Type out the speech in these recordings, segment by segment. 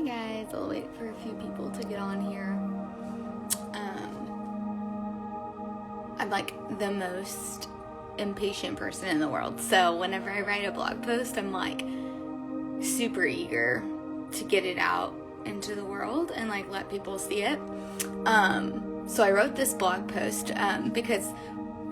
Hey guys, I'll wait for a few people to get on here. I'm like the most impatient person in the world. So whenever I write a blog post, I'm like super eager to get it out into the world and like let people see it. So I wrote this blog post because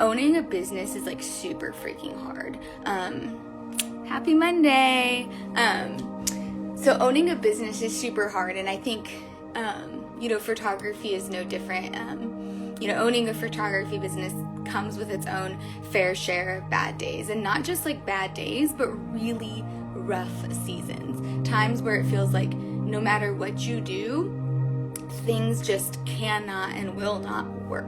owning a business is like super freaking hard. Happy Monday. So owning a business is super hard, and I think, photography is no different. Owning a photography business comes with its own fair share of bad days, and not just like bad days, but really rough seasons. Times where it feels like no matter what you do, things just cannot and will not work.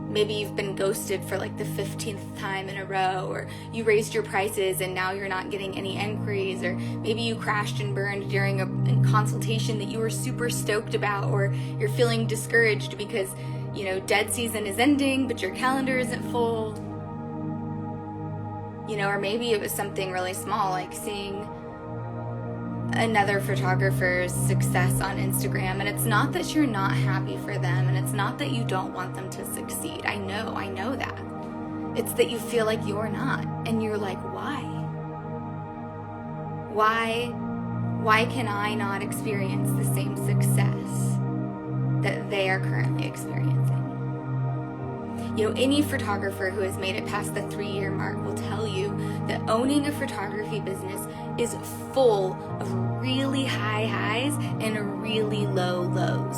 Maybe you've been ghosted for like the 15th time in a row, or you raised your prices and now you're not getting any inquiries, or maybe you crashed and burned during a consultation that you were super stoked about, or you're feeling discouraged because, dead season is ending, but your calendar isn't full. Or maybe it was something really small, like seeing another photographer's success on Instagram, and it's not that you're not happy for them, and it's not that you don't want them to succeed. I know that. It's that you feel like you're not, and you're like, why? Why can I not experience the same success that they are currently experiencing? Any photographer who has made it past the 3-year mark will tell you that owning a photography business is full of really high highs and really low lows.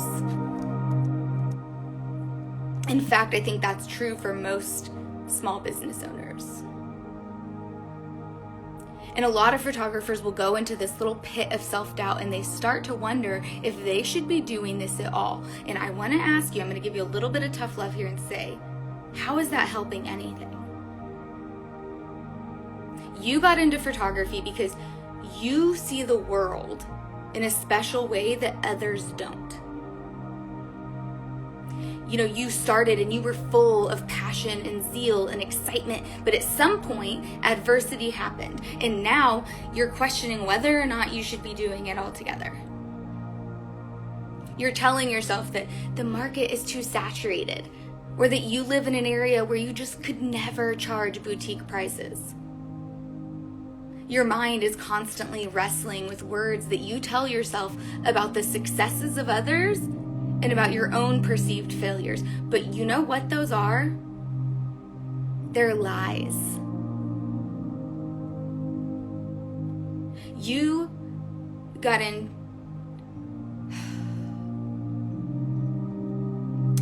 In fact, I think that's true for most small business owners. And a lot of photographers will go into this little pit of self-doubt, and they start to wonder if they should be doing this at all. And I want to ask you, I'm going to give you a little bit of tough love here and say, how is that helping anything? You got into photography because you see the world in a special way that others don't. You started and you were full of passion and zeal and excitement, but at some point, adversity happened, and now you're questioning whether or not you should be doing it altogether. You're telling yourself that the market is too saturated, or that you live in an area where you just could never charge boutique prices. Your mind is constantly wrestling with words that you tell yourself about the successes of others and about your own perceived failures. But you know what those are? They're lies. You got in...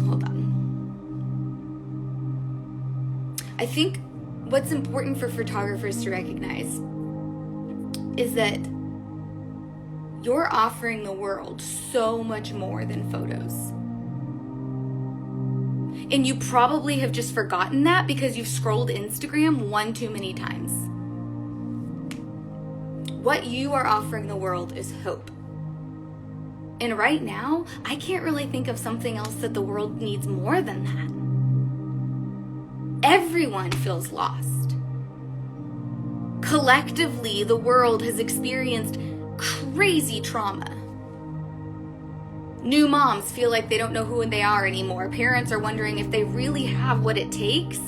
Hold on. I think what's important for photographers to recognize is that you're offering the world so much more than photos. And you probably have just forgotten that because you've scrolled Instagram one too many times. What you are offering the world is hope. And right now, I can't really think of something else that the world needs more than that. Everyone feels lost. Collectively, the world has experienced crazy trauma. New moms feel like they don't know who they are anymore. Parents are wondering if they really have what it takes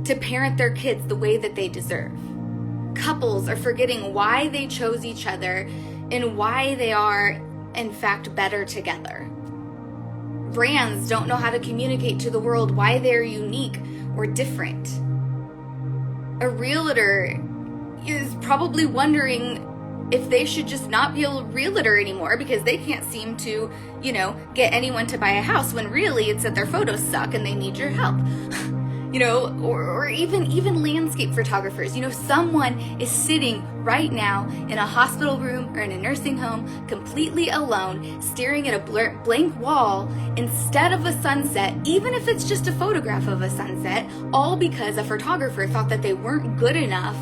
to parent their kids the way that they deserve. Couples are forgetting why they chose each other and why they are, in fact, better together. Brands don't know how to communicate to the world why they're unique or different. A realtor is probably wondering if they should just not be a realtor anymore because they can't seem to, get anyone to buy a house, when really it's that their photos suck and they need your help. Or even landscape photographers. Someone is sitting right now in a hospital room or in a nursing home, completely alone, staring at a blank wall instead of a sunset, even if it's just a photograph of a sunset, all because a photographer thought that they weren't good enough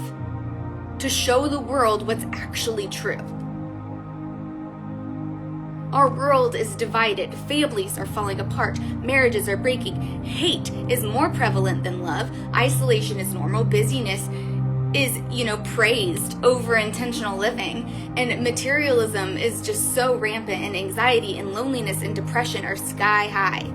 to show the world what's actually true. Our world is divided. Families are falling apart. Marriages are breaking. Hate is more prevalent than love. Isolation is normal. Busyness is, praised over intentional living, and materialism is just so rampant, and anxiety and loneliness and depression are sky high.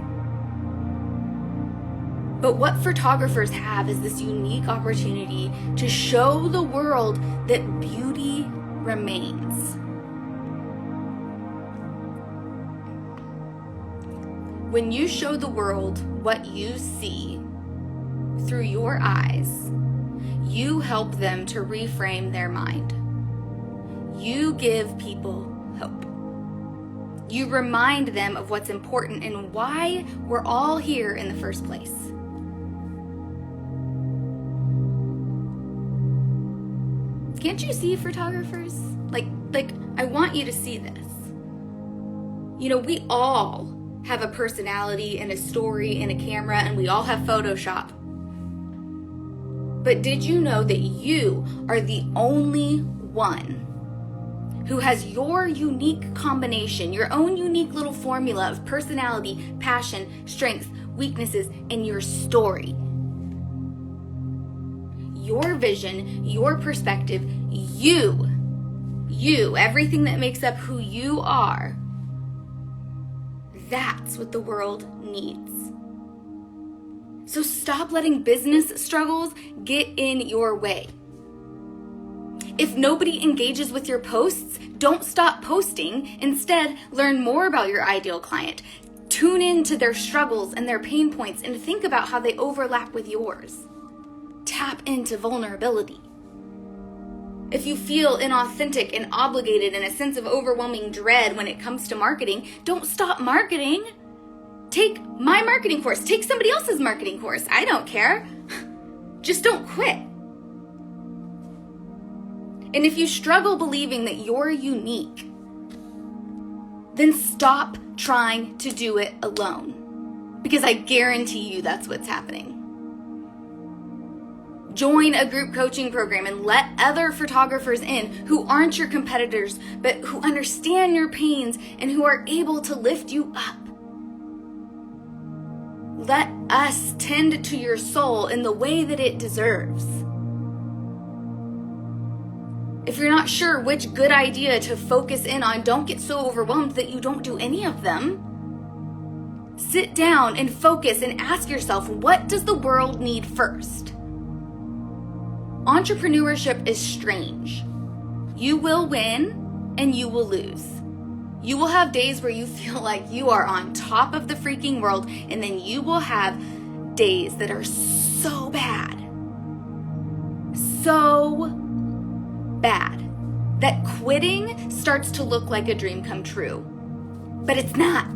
But what photographers have is this unique opportunity to show the world that beauty remains. When you show the world what you see through your eyes, you help them to reframe their mind. You give people hope. You remind them of what's important and why we're all here in the first place. Can't you see, photographers? Like I want you to see this. We all have a personality and a story and a camera, and we all have Photoshop. But did you know that you are the only one who has your unique combination, your own unique little formula of personality, passion, strengths, weaknesses, and your story? Your vision, your perspective, you, everything that makes up who you are, that's what the world needs. So stop letting business struggles get in your way. If nobody engages with your posts, don't stop posting. Instead, learn more about your ideal client. Tune into their struggles and their pain points and think about how they overlap with yours. Tap into vulnerability. If you feel inauthentic and obligated and a sense of overwhelming dread when it comes to marketing, don't stop marketing. Take my marketing course. Take somebody else's marketing course. I don't care. Just don't quit. And if you struggle believing that you're unique, then stop trying to do it alone. Because I guarantee you that's what's happening. Join a group coaching program and let other photographers in who aren't your competitors, but who understand your pains and who are able to lift you up. Let us tend to your soul in the way that it deserves. If you're not sure which good idea to focus in on, don't get so overwhelmed that you don't do any of them. Sit down and focus and ask yourself, what does the world need first? Entrepreneurship is strange. You will win and you will lose. You will have days where you feel like you are on top of the freaking world, and then you will have days that are so bad that quitting starts to look like a dream come true. But it's not.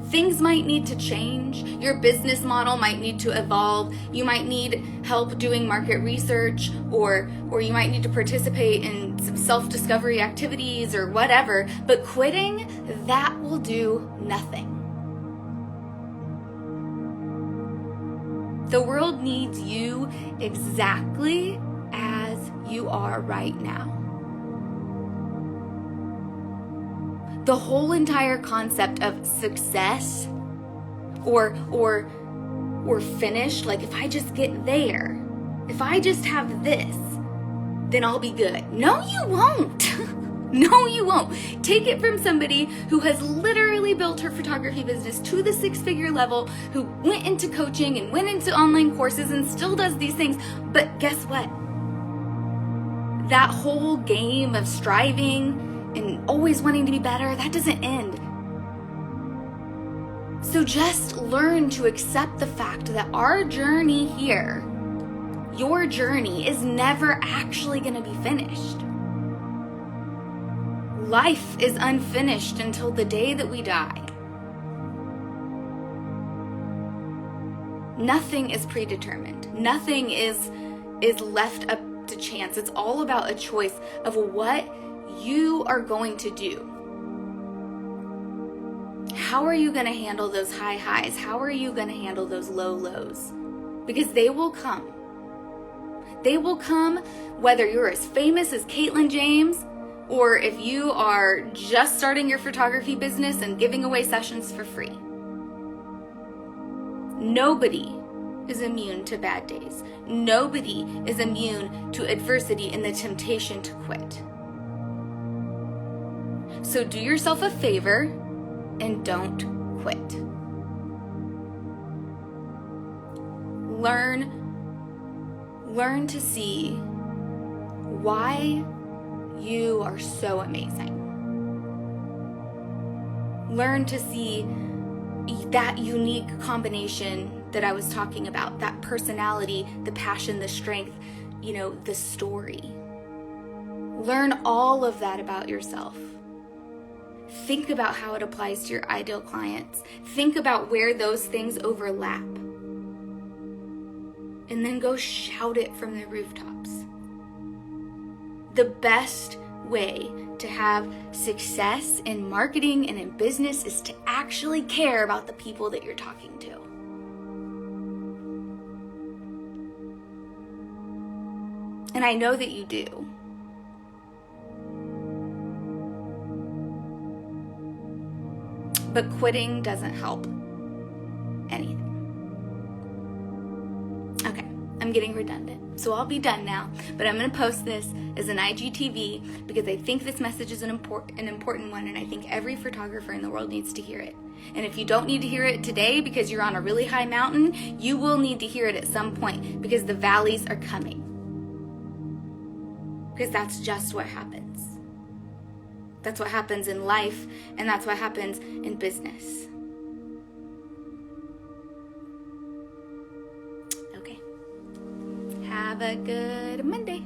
Things might need to change. Your business model might need to evolve. You might need help doing market research, or you might need to participate in some self-discovery activities or whatever. But quitting, that will do nothing. The world needs you exactly as you are right now. The whole entire concept of success or finish, like if I just get there, if I just have this, then I'll be good. No, you won't. No, you won't. Take it from somebody who has literally built her photography business to the 6-figure level, who went into coaching and went into online courses and still does these things. But guess what? That whole game of striving and always wanting to be better, that doesn't end. So just learn to accept the fact that our journey here, your journey, is never actually going to be finished. Life is unfinished until the day that we die. Nothing is predetermined. Nothing is left up to chance. It's all about a choice of what you are going to do. How are you going to handle those high highs? How are you going to handle those low lows? Because they will come. They will come whether you're as famous as Caitlin James, or if you are just starting your photography business and giving away sessions for free. Nobody is immune to bad days. Nobody is immune to adversity and the temptation to quit. So do yourself a favor and don't quit. Learn to see why you are so amazing. Learn to see that unique combination that I was talking about, that personality, the passion, the strength, the story. Learn all of that about yourself. Think about how it applies to your ideal clients. Think about where those things overlap. And then go shout it from the rooftops. The best way to have success in marketing and in business is to actually care about the people that you're talking to. And I know that you do. But quitting doesn't help anything. Okay, I'm getting redundant, so I'll be done now. But I'm going to post this as an IGTV because I think this message is an important one, and I think every photographer in the world needs to hear it. And if you don't need to hear it today because you're on a really high mountain, you will need to hear it at some point because the valleys are coming. Because that's just what happens. That's what happens in life, and that's what happens in business. Okay. Have a good Monday.